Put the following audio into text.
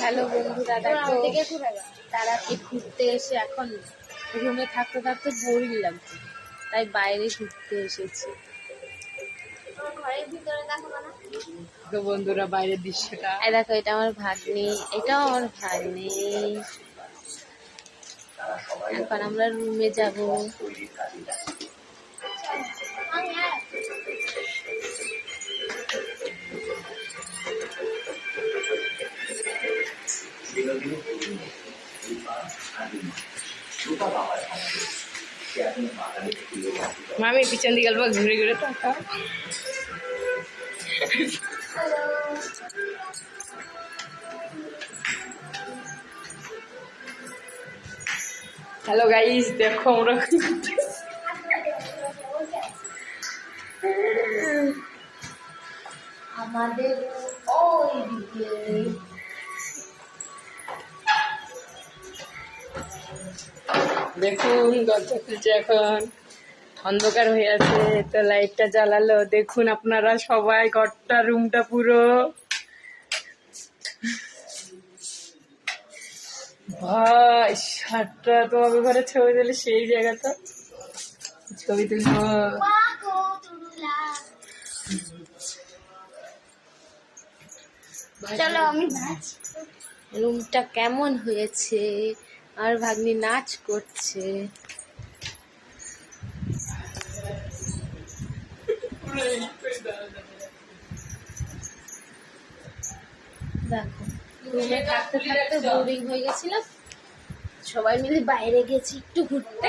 Hello বন্ধুরা, দেখো তারাকে ঘুরতে এসে এখন রুমে থাকতে থাকতে বোরিং লাগছে, তাই বাইরে ঘুরতে এসেছি। তো বন্ধুরা বাইরের দৃশ্যটা এই দেখো, এটা আমার ভাগ্নি, এটাও আমার ভাগ্নি। এখন আমরা রুমে যাব। মামি পিছন দিকে গল্প ঘুরে ঘুরে টাকা। হ্যালো গাইস, দেখো আমরা আমাদের ওইদিকে দেখুন দরজা খুলছে, এখন অন্ধকার হয়ে আছে তো লাইটটা জ্বালালো। দেখুন আপনারা সবাই, ঘরটা রুমটা পুরো ভাই। সাতটা তোমাকে ঘরে ছবি দিলে সেই জায়গাটা ছবি তুলবো। চলো আমি রুমটা কেমন হয়েছে, আর ভাগ্নি নাচ করছে। দেখো, রুমে থাকতে থাকতে বোরিং হয়ে গেছিলাম, সবাই মিলে বাইরে গেছি একটু ঘুরতে।